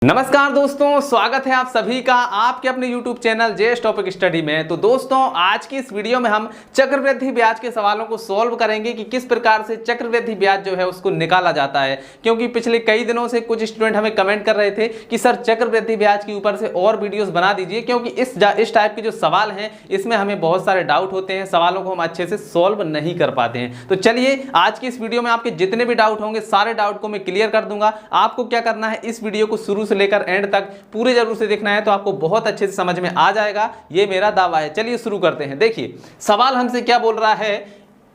नमस्कार दोस्तों, स्वागत है आप सभी का आपके अपने YouTube channel JS topic study में। तो दोस्तों, आज की इस वीडियो में हम चक्रवृद्धि ब्याज के सवालों को सॉल्व करेंगे कि किस प्रकार से चक्रवृद्धि ब्याज जो है उसको निकाला जाता है। क्योंकि पिछले कई दिनों से कुछ स्टूडेंट हमें कमेंट कर रहे थे कि सर चक्रवृद्धि ब्याज के ऊपर से और वीडियोस बना दीजिए, क्योंकि इस टाइप के जो सवाल हैं इसमें हमें बहुत सारे डाउट होते हैं, सवालों को हम अच्छे से सॉल्व नहीं कर पाते हैं। तो चलिए, आज की इस वीडियो में आपके जितने भी डाउट होंगे सारे डाउट को मैं क्लियर कर दूंगा। आपको क्या करना है, इस वीडियो को शुरू से लेकर एंड तक पूरे जरूर से देखना है, तो आपको बहुत अच्छे से समझ में आ जाएगा, ये मेरा दावा है। चलिए शुरू करते हैं। देखिए, सवाल हमसे क्या बोल रहा है,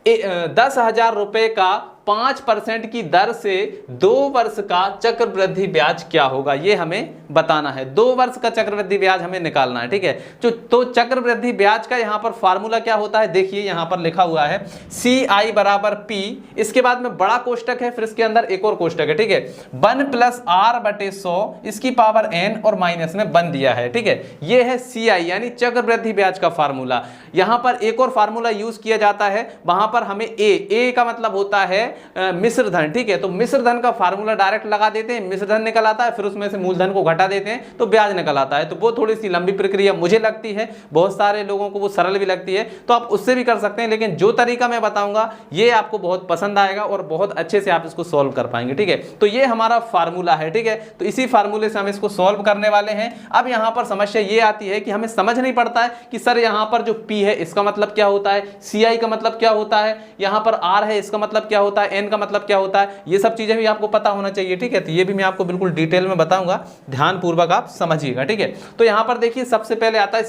10,000 रुपए का 5% की दर से 2 वर्ष का चक्रवृद्धि ब्याज क्या होगा, ये हमें बताना है। 2 वर्ष का चक्रवृद्धि ब्याज हमें निकालना है, ठीक है। तो चक्रवृद्धि ब्याज का यहाँ पर फार्मूला क्या होता है, देखिए यहाँ पर लिखा हुआ है CI बराबर P, इसके बाद में बड़ा कोष्टक है, फिर इसके अंदर एक और कोष्टक है, ठीक है। 1 + R/100 इसकी पावर n और माइनस में 1 दिया है, ठीक है। ये है CI यानी चक्रवृद्धि ब्याज का फार्मूला। यहाँ पर एक और फार्मूला यूज किया जाता है, वहां पर हमें A का मतलब होता है मिश्र धन, ठीक है। तो मिश्र धन का फार्मूला डायरेक्ट लगा देते हैं, मिश्र धन निकल आता है, फिर उसमें से मूलधन को घटा देते हैं तो ब्याज निकल आता है। तो वो थोड़ी सी लंबी प्रक्रिया मुझे लगती है, बहुत सारे लोगों को वो सरल भी लगती है, तो आप उससे भी कर सकते हैं। लेकिन जो तरीका मैं बताऊंगा ये आपको बहुत पसंद आएगा और बहुत अच्छे से आप इसको सॉल्व कर पाएंगे, ठीक है। तो ये हमारा फार्मूला है, ठीक है। तो इसी फार्मूले से हम इसको सॉल्व करने वाले हैं। अब यहाँ पर समस्या ये आती है कि हमें समझ नहीं पड़ता है कि सर यहाँ पर जो P है इसका मतलब क्या होता है, CI का मतलब क्या होता है, यहाँ पर R है इसका मतलब क्या होता है, N का मतलब क्या होता है, ये सब चीजें भी आपको पता होना चाहिए, ठीक है। तो ये भी मैं आपको बिल्कुल डिटेल में बताऊंगा, ध्यान पूर्वक आप समझिएगा, ठीक है। तो यहां पर देखिए, सबसे पहले आता है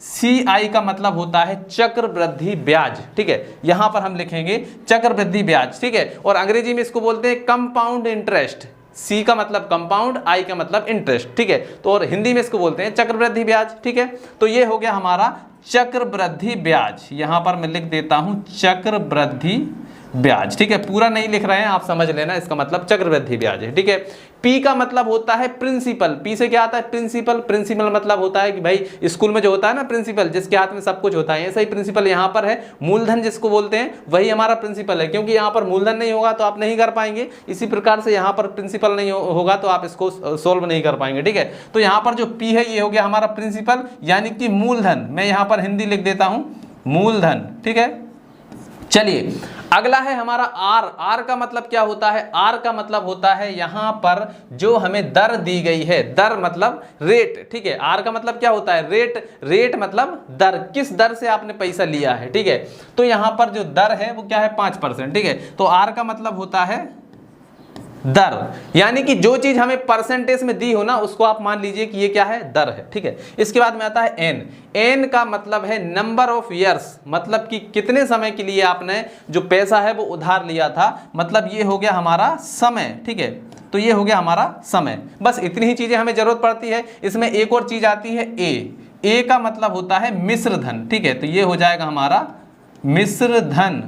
CI का मतलब होता है चक्रवृद्धि ब्याज, ठीक है। यहां पर हम लिखेंगे चक्रवृद्धि ब्याज, ठीक है। और अंग्रेजी में इसको बोलते हैं कंपाउंड इंटरेस्ट। C का मतलब कंपाउंड, I का मतलब इंटरेस्ट, ठीक है। तो और हिंदी में इसको बोलते हैं चक्रवृद्धि ब्याज, ठीक है। तो ये हो गया हमारा चक्रवृद्धि ब्याज। यहां पर मैं लिख देता हूं चक्रवृद्धि ब्याज, ठीक है। पूरा नहीं लिख रहे हैं, आप समझ लेना, इसका मतलब चक्रवृद्धि ब्याज है, ठीक है। P का मतलब होता है प्रिंसिपल। P से क्या आता है, प्रिंसिपल। प्रिंसिपल मतलब होता है कि भाई स्कूल में जो होता है ना प्रिंसिपल, जिसके हाथ में सब कुछ होता है, ऐसा ही प्रिंसिपल यहाँ पर है। मूलधन जिसको बोलते हैं वही हमारा प्रिंसिपल है, क्योंकि यहाँ पर मूलधन नहीं होगा तो आप नहीं कर पाएंगे। इसी प्रकार से यहाँ पर प्रिंसिपल नहीं होगा तो आप इसको सोल्व नहीं कर पाएंगे, ठीक है। तो यहाँ पर जो P है ये हो गया हमारा प्रिंसिपल यानी कि मूलधन। मैं यहाँ पर हिंदी लिख देता हूँ मूलधन, ठीक है। चलिए, अगला है हमारा R का मतलब क्या होता है, R का मतलब होता है यहां पर जो हमें दर दी गई है, दर मतलब रेट, ठीक है। R का मतलब क्या होता है, रेट मतलब दर, किस दर से आपने पैसा लिया है, ठीक है। तो यहां पर जो दर है वो क्या है, 5%, ठीक है। तो R का मतलब होता है दर, यानी कि जो चीज हमें परसेंटेज में दी हो ना उसको आप मान लीजिए कि ये क्या है, दर है, ठीक है। इसके बाद में आता है N का मतलब है नंबर ऑफ ईयर्स, मतलब कि कितने समय के लिए आपने जो पैसा है वो उधार लिया था, मतलब ये हो गया हमारा समय, ठीक है। तो ये हो गया हमारा समय। बस इतनी ही चीजें हमें जरूरत पड़ती है। इसमें एक और चीज आती है A का मतलब होता है मिश्र धन, ठीक है। तो ये हो जाएगा हमारा मिश्र धन,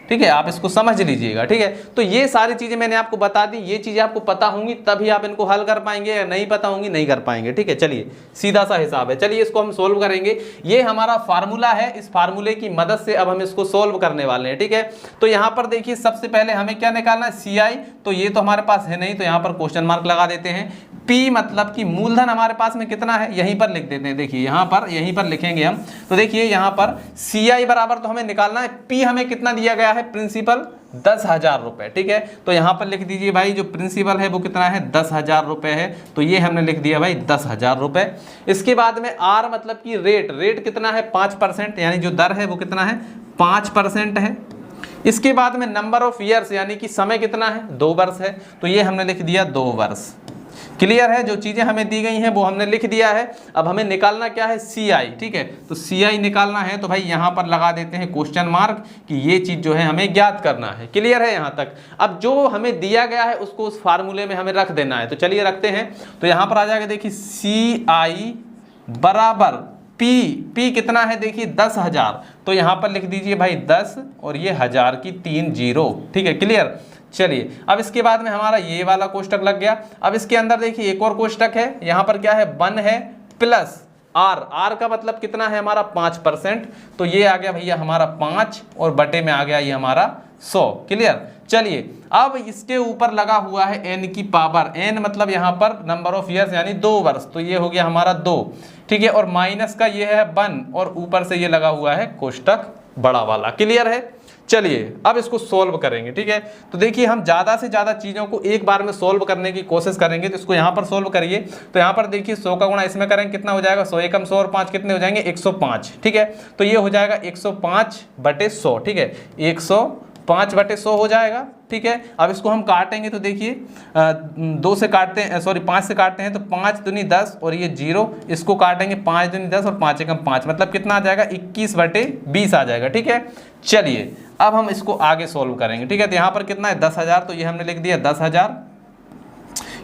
ठीक है। आप इसको समझ लीजिएगा, ठीक है। तो ये सारी चीजें मैंने आपको बता दी, ये चीजें आपको पता होंगी तभी आप इनको हल कर पाएंगे, या नहीं पता होंगी नहीं कर पाएंगे, ठीक है। चलिए, सीधा सा हिसाब है। चलिए, इसको हम सोल्व करेंगे। ये हमारा फार्मूला है, इस फार्मूले की मदद से अब हम इसको सोल्व करने वाले हैं, ठीक है। तो यहाँ पर देखिए, सबसे पहले हमें क्या निकालना है, CI। तो ये तो हमारे पास है नहीं, तो यहाँ पर क्वेश्चन मार्क लगा देते हैं। P मतलब कि मूलधन हमारे पास में कितना है, यहीं पर लिख देते हैं। देखिए यहाँ पर, यहीं पर लिखेंगे हम। तो देखिए यहाँ पर CI बराबर तो हमें निकालना है, P हमें कितना दिया गया है, प्रिंसिपल 10,000 रुपए, ठीक है। तो यहाँ पर लिख दीजिए भाई, जो प्रिंसिपल है वो कितना है, 10,000 रुपए है। तो ये हमने लिख दिया भाई 10,000 रुपए। इसके बाद में R मतलब कि रेट कितना है, 5%, यानी जो दर है वो कितना है, 5% है। इसके बाद में नंबर ऑफ ईयर्स यानी कि समय कितना है, 2 वर्ष है। तो ये हमने लिख दिया 2 वर्ष। क्लियर है, जो चीजें हमें दी गई हैं वो हमने लिख दिया है। अब हमें निकालना क्या है, CI, ठीक है। तो CI निकालना है, तो भाई यहाँ पर लगा देते हैं क्वेश्चन मार्क कि ये चीज जो है हमें ज्ञात करना है। क्लियर है यहाँ तक। अब जो हमें दिया गया है उसको उस फार्मूले में हमें रख देना है। तो चलिए रखते हैं। तो यहाँ पर आ जाएगा, देखिए CI बराबर P कितना है, देखिए 10,000। तो यहाँ पर लिख दीजिए भाई 10 और ये 1000 की 3 0, ठीक है। क्लियर। चलिए, अब इसके बाद में हमारा ये वाला कोष्टक लग गया। अब इसके अंदर देखिए एक और कोष्टक है, यहाँ पर क्या है, 1 है प्लस R का मतलब कितना है हमारा, 5%। तो ये आ गया भैया हमारा 5 और बटे में आ गया ये हमारा 100। क्लियर। चलिए अब इसके ऊपर लगा हुआ है n की पावर, n मतलब यहाँ पर नंबर ऑफ ईयर्स यानी 2 वर्ष, तो ये हो गया हमारा 2, ठीक है। और माइनस का ये है 1 और ऊपर से ये लगा हुआ है कोष्टक बड़ा वाला। क्लियर है? चलिए अब इसको सोल्व करेंगे, ठीक है। तो देखिए हम ज़्यादा से ज़्यादा चीज़ों को एक बार में सोल्व करने की कोशिश करेंगे, तो इसको यहाँ पर सोल्व करिए। तो यहाँ पर देखिए 100 का गुणा इसमें करेंगे, कितना हो जाएगा 100 एकम 100 और 5 कितने हो जाएंगे 105, ठीक है। तो ये हो जाएगा 105/100, ठीक है, 105/100 हो जाएगा, ठीक है। अब इसको हम काटेंगे तो देखिए 2 से काटते हैं, सॉरी 5 से काटते हैं, तो 5 दूनी 10 और ये 0, इसको काटेंगे 5 दूनी 10 और 5 एकम 5, मतलब कितना आ जाएगा 21/20 आ जाएगा, ठीक है। चलिए अब हम इसको आगे सोल्व करेंगे, ठीक है। तो यहाँ पर कितना है 10,000, तो ये हमने लिख दिया 10,000।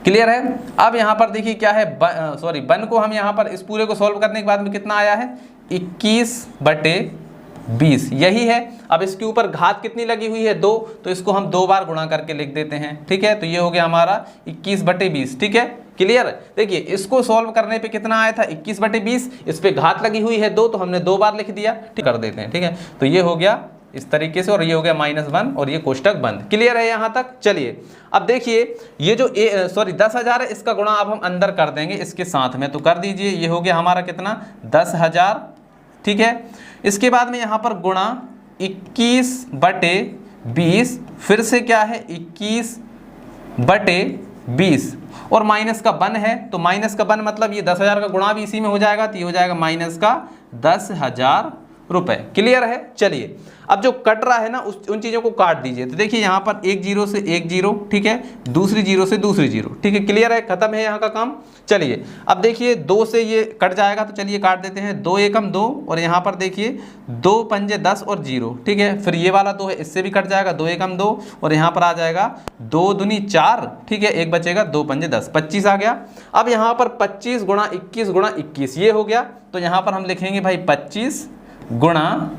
क्लियर है? अब यहाँ पर देखिए क्या है, सॉरी 1 को हम यहाँ पर इस पूरे को सोल्व करने के बाद में कितना आया है 21/20, यही है। अब इसके ऊपर घात कितनी लगी हुई है 2, तो इसको हम 2 बार गुणा करके लिख देते हैं, ठीक है। तो ये हो गया हमारा 21/20, ठीक है। क्लियर? देखिए इसको सोल्व करने पे कितना आया था 21/20, इस पे घात लगी हुई है 2, तो हमने 2 बार लिख दिया, ठीक कर देते हैं, ठीक है। तो ये हो गया इस तरीके से, और ये हो गया -1 और ये कोष्टक बंद। क्लियर है यहाँ तक? चलिए अब देखिए ये जो 10,000 है, इसका गुणा अब हम अंदर कर देंगे इसके साथ में, तो कर दीजिए। ये हो गया हमारा कितना 10,000, ठीक है। इसके बाद में यहाँ पर गुणा 21/20, फिर से क्या है 21/20 और माइनस का 1 है, तो माइनस का 1 मतलब ये 10,000 का गुणा भी इसी में हो जाएगा, तो ये हो जाएगा माइनस का 10,000 रुपए। क्लियर है? चलिए अब जो कट रहा है ना उन चीज़ों को काट दीजिए। तो देखिए यहाँ पर 1 0 से 1 0, ठीक है, दूसरी 0 से दूसरी 0, ठीक है। क्लियर है? खत्म है यहाँ का काम। चलिए अब देखिए 2 से ये कट जाएगा, तो चलिए काट देते हैं। 2 एकम 2 और यहाँ पर देखिए 2 पंजे 10 और 0, ठीक है। फिर ये वाला 2 है, इससे भी कट जाएगा, 2 एकम 2 और यहाँ पर आ जाएगा 2 दूनी 4, ठीक है, एक बचेगा 2 पंजे 10, 25 आ गया। अब यहाँ पर 25 गुणा 21 गुणा 21 ये हो गया, तो यहाँ पर हम लिखेंगे भाई 25 गुणा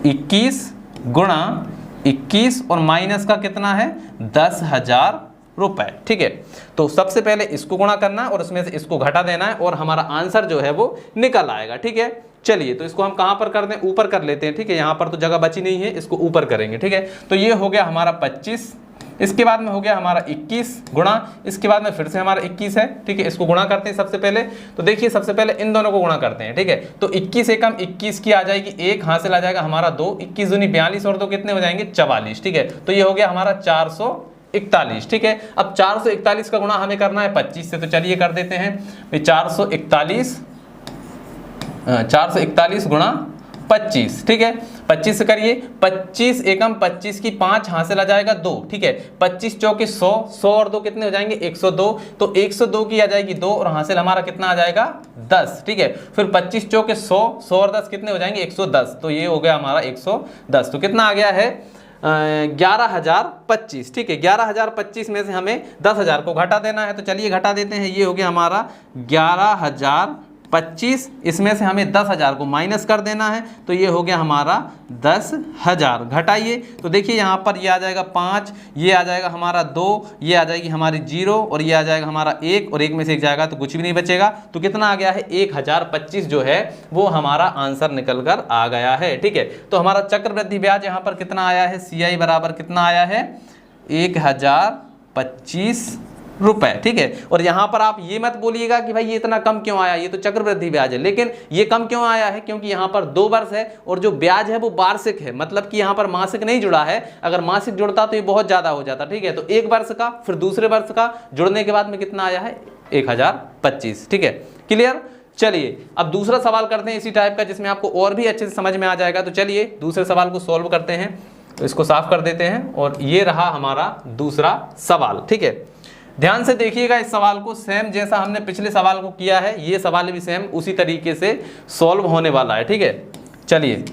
21 गुणा 21 और माइनस का कितना है 10,000 रुपए, ठीक है। तो सबसे पहले इसको गुणा करना है और उसमें से इसको घटा देना है और हमारा आंसर जो है वो निकल आएगा, ठीक है। चलिए तो इसको हम कहाँ पर कर दें, ऊपर कर लेते हैं, ठीक है। यहाँ पर तो जगह बची नहीं है, इसको ऊपर करेंगे, ठीक है। तो ये हो गया हमारा 25, इसके बाद में हो गया हमारा 21 गुणा, इसके बाद में फिर से हमारा 21 है, ठीक है। इसको गुणा करते हैं सबसे पहले, तो देखिए सबसे पहले इन दोनों को गुणा करते हैं, ठीक है। तो 21 एकम 21 की आ जाएगी 1, हासिल आ जाएगा हमारा 2, 21 दूनी 42 और 2 कितने हो जाएंगे 44, ठीक है। तो ये हो गया हमारा 441, ठीक है। अब 441 का गुणा हमें करना है 25 से, तो चलिए कर देते हैं। 441 गुणा 25, ठीक है। 25 से करिए, 25 एकम 25 की 5 हासिल आ जाएगा 2, ठीक है। 25 चौके 100, 100 और 2 कितने हो जाएंगे 102, तो 102 की आ जाएगी 2 और हासिल हमारा कितना आ जाएगा 10, ठीक है। फिर 25 चौके 100, 100 और 10 कितने हो जाएंगे 110, तो ये हो गया हमारा 110। तो कितना आ गया है 11,025, ठीक है। 11,025 में से हमें 10,000 को घटा देना है, तो चलिए घटा देते हैं। ये हो गया हमारा 11,025, इसमें से हमें 10,000 को माइनस कर देना है, तो ये हो गया हमारा 10,000। घटाइए तो देखिए यहाँ पर ये आ जाएगा 5, ये आ जाएगा हमारा 2, ये आ जाएगी हमारी 0 और ये आ जाएगा हमारा 1 और 1 में से 1 जाएगा तो कुछ भी नहीं बचेगा। तो कितना आ गया है 1025 जो है वो हमारा आंसर निकल कर आ गया है, ठीक है। तो हमारा चक्रवृद्धि ब्याज यहाँ पर कितना आया है, CI बराबर कितना आया है 1025 रुपए, ठीक है। और यहाँ पर आप ये मत बोलिएगा कि भाई ये इतना कम क्यों आया, ये तो चक्रवृद्धि ब्याज है, लेकिन ये कम क्यों आया है क्योंकि यहाँ पर 2 वर्ष है और जो ब्याज है वो वार्षिक है, मतलब कि यहाँ पर मासिक नहीं जुड़ा है। अगर मासिक जुड़ता तो ये बहुत ज्यादा हो जाता, ठीक है। तो 1 वर्ष का फिर दूसरे वर्ष का जुड़ने के बाद में कितना आया है 1025, ठीक है। क्लियर? चलिए अब दूसरा सवाल करते हैं इसी टाइप का, जिसमें आपको और भी अच्छे से समझ में आ जाएगा। तो चलिए दूसरे सवाल को सोल्व करते हैं, तो इसको साफ कर देते हैं और ये रहा हमारा दूसरा सवाल, ठीक है। ध्यान से देखिएगा इस सवाल को, सेम जैसा हमने पिछले सवाल को किया है ये सवाल भी सेम उसी तरीके से सॉल्व होने वाला है, ठीक है। चलिए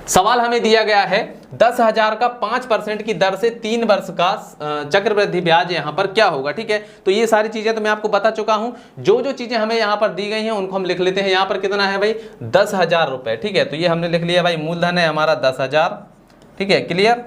सवाल हमें दिया गया है 10,000 का 5% की दर से 3 वर्ष का चक्रवृद्धि ब्याज यहाँ पर क्या होगा, ठीक है। तो ये सारी चीजें तो मैं आपको बता चुका हूं, जो जो चीजें हमें यहाँ पर दी गई हैं उनको हम लिख लेते हैं। यहाँ पर कितना है भाई 10,000 रुपए, ठीक है। तो ये हमने लिख लिया भाई, मूलधन है हमारा 10,000, ठीक है। क्लियर?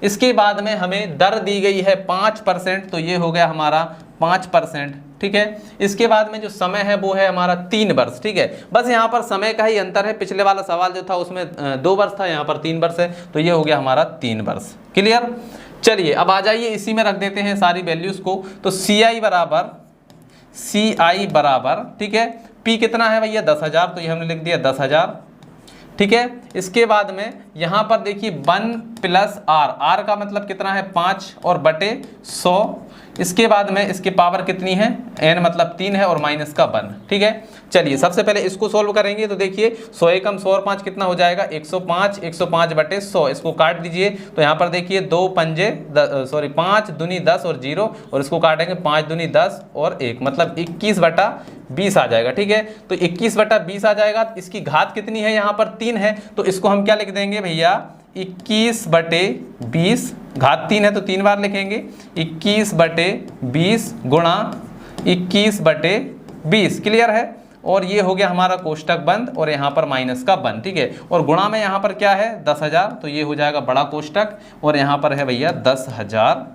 इसके बाद में हमें दर दी गई है 5%, तो ये हो गया हमारा 5%, ठीक है। इसके बाद में जो समय है वो है हमारा 3 वर्ष, ठीक है। बस यहाँ पर समय का ही अंतर है, पिछले वाला सवाल जो था उसमें 2 वर्ष था, यहाँ पर 3 वर्ष है, तो ये हो गया हमारा 3 वर्ष। क्लियर? चलिए अब आ जाइए, इसी में रख देते हैं सारी वैल्यूज को। तो CI बराबर ठीक है, P कितना है भैया 10,000, तो ये हमने लिख दिया 10,000। ठीक है, इसके बाद में यहाँ पर देखिए 1 + R का मतलब कितना है 5 और बटे 100। इसके बाद में इसकी पावर कितनी है n मतलब 3 है और माइनस का 1। ठीक है, चलिए सबसे पहले इसको सोल्व करेंगे। तो देखिए 100 एकम 100 और 5 कितना हो जाएगा 105, 105 बटे 100। इसको काट दीजिए तो यहाँ पर देखिए 5 दूनी 10 और 0, और इसको काटेंगे 5 दूनी 10 और 1 मतलब 21/20 आ जाएगा। ठीक है, तो 21/20 आ जाएगा। इसकी घात कितनी है यहाँ पर 3 है, तो इसको हम क्या लिख देंगे भैया 21/20, घात 3 है तो 3 बार लिखेंगे 21/20 गुणा 21/20। क्लियर है, और ये हो गया हमारा कोष्टक बंद और यहाँ पर माइनस का बंद। ठीक है, और गुणा में यहाँ पर क्या है 10,000, तो ये हो जाएगा बड़ा कोष्टक और यहाँ पर है भैया 10,000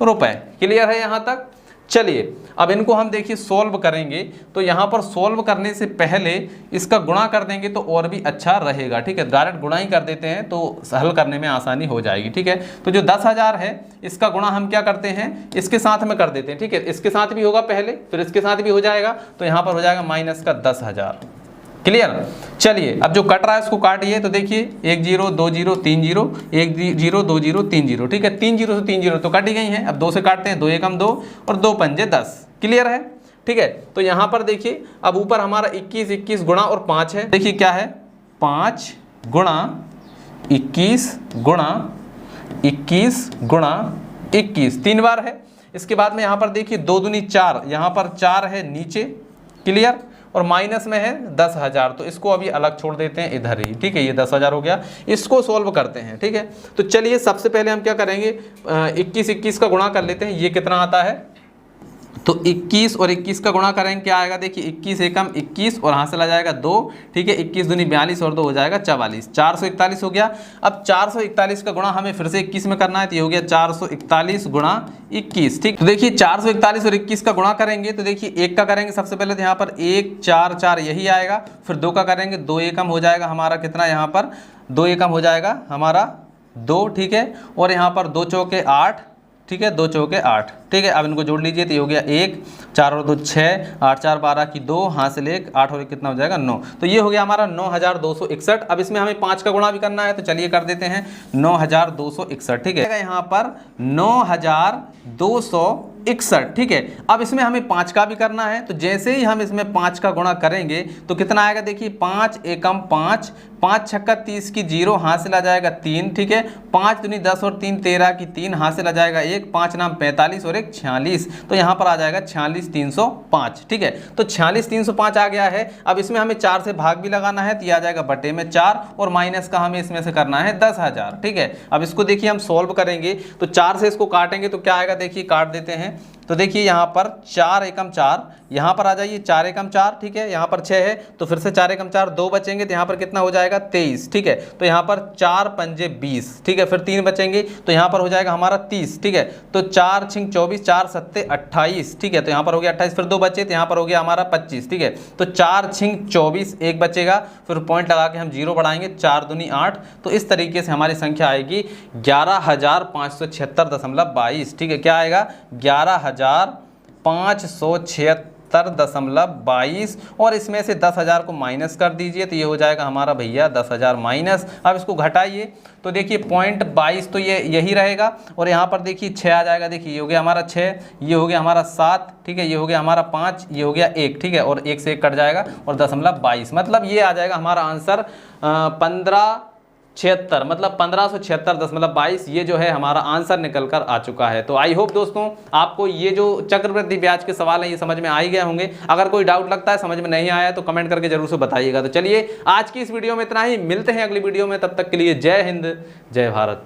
रुपए। क्लियर है यहाँ तक। चलिए अब इनको हम देखिए सोल्व करेंगे। तो यहाँ पर सोल्व करने से पहले इसका गुणा कर देंगे तो और भी अच्छा रहेगा। ठीक है, डायरेक्ट गुणा ही कर देते हैं तो हल करने में आसानी हो जाएगी। ठीक है, तो जो 10,000 है इसका गुणा हम क्या करते हैं इसके साथ में कर देते हैं। ठीक है, इसके साथ भी होगा पहले, फिर इसके साथ भी हो जाएगा, तो यहाँ पर हो जाएगा माइनस का 10,000। क्लियर। चलिए अब जो कट रहा है उसको काटिए। तो देखिए 1 0 2 0 3 0, 1 0 2 0 3 0। ठीक है, 3 0 से 3 0 तो कट ही गई हैं। अब 2 से काटते हैं, 2 एकम 2 और 2 पंजे 10। क्लियर है। ठीक है, तो यहाँ पर देखिए अब ऊपर हमारा 21 गुणा और 5 है। देखिए क्या है 5 गुणा 21 गुणा 21 गुणा 21 3 बार है। इसके बाद में यहाँ पर देखिए 2 दूनी 4, यहाँ पर 4 है नीचे। क्लियर, और माइनस में है 10,000, तो इसको अभी अलग छोड़ देते हैं इधर ही। ठीक है, ये 10,000 हो गया। इसको सोल्व करते हैं। ठीक है, तो चलिए सबसे पहले हम क्या करेंगे 21 का गुणा कर लेते हैं। ये कितना आता है, तो 21 और 21 का गुणा करेंगे क्या आएगा, देखिए 21 एकम 21 और यहाँ से ला जाएगा 2। ठीक है, 21 दूनी 42 और 2 हो जाएगा 44, 441 हो गया। अब 441 का गुणा हमें फिर से 21 में करना है, तो ये हो गया 441 गुणा 21। ठीक, तो देखिए 441 और 21 का गुणा करेंगे तो देखिए 1 का करेंगे सबसे पहले, तो यहाँ पर 1 4 4 यही आएगा। फिर 2 का करेंगे, 2 एकम हो जाएगा हमारा कितना, यहाँ पर 2 एकम हो जाएगा हमारा 2। ठीक है, और यहाँ पर 2 चौके 8। ठीक है, 2 चौके 8। ठीक है, अब इनको जोड़ लीजिए तो ये हो गया 1 4 और 2 6, 8 4 12 की 2, हासिल 1 8 और 1 कितना हो जाएगा 9। तो ये हो गया हमारा 9,261। अब इसमें हमें 5 का गुणा भी करना है, तो चलिए कर देते हैं 9,261। ठीक है, यहाँ पर 9,261। ठीक है, अब इसमें हमें 5 का भी करना है, तो जैसे ही हम इसमें 5 का गुणा करेंगे तो कितना आएगा, देखिए 5 एकम 5, 5 छक्का 30 की 0, हासिल आ जाएगा 3। ठीक है, 5 दूनी 10 और 3 13 की 3, हासिल आ जाएगा 1, 5 नाम 45 और 1 46, तो यहाँ पर आ जाएगा 46,305। ठीक है, तो 46,305 आ गया है। अब इसमें हमें 4 से भाग भी लगाना है, तो ये आ जाएगा बटे में 4 और माइनस का हमें इसमें से करना है 10,000। ठीक है, अब इसको देखिए हम सोल्व करेंगे तो 4 से इसको काटेंगे तो क्या आएगा, देखिए काट देते हैं। तो देखिए यहाँ पर 4 एकम 4, यहाँ पर आ जाइए 4 एकम 4। ठीक है, यहाँ पर 6 है तो फिर से 4 एकम 4 2 बचेंगे, तो यहाँ पर कितना हो जाएगा 23। ठीक है, तो यहाँ पर 4 पंजे 20। ठीक है, फिर 3 बचेंगे तो यहाँ पर हो जाएगा हमारा 30। ठीक है, तो 4 छिंग 24, 4 सत्ते 28। ठीक है, तो यहाँ पर हो गया 28, फिर 2 बचे तो यहाँ पर हो गया हमारा 25। ठीक है, तो 4 छिंग 24, 1 बचेगा, फिर पॉइंट लगा के हम 0 बढ़ाएंगे, 4 दूनी 8। तो इस तरीके से हमारी संख्या आएगी 11,576.22। ठीक है, क्या आएगा 11,576.22, और इसमें से 10,000 को माइनस कर दीजिए तो ये हो जाएगा हमारा भैया 10,000 माइनस। अब इसको घटाइए तो देखिए 0.22 तो ये यही रहेगा, और यहाँ पर देखिए 6 आ जाएगा। देखिए ये हो गया हमारा 6, ये हो गया हमारा 7। ठीक है, ये हो गया हमारा 5, ये हो गया 1। ठीक है, और 1 से 1 कट जाएगा और 0.22, मतलब ये आ जाएगा हमारा आंसर 1576, मतलब 1576.22। ये जो है हमारा आंसर निकल कर आ चुका है। तो आई होप दोस्तों आपको ये जो चक्रवृद्धि ब्याज के सवाल हैं ये समझ में आ ही गए होंगे। अगर कोई डाउट लगता है, समझ में नहीं आया, तो कमेंट करके जरूर से बताइएगा। तो चलिए आज की इस वीडियो में इतना ही, मिलते हैं अगली वीडियो में, तब तक के लिए जय हिंद जय भारत।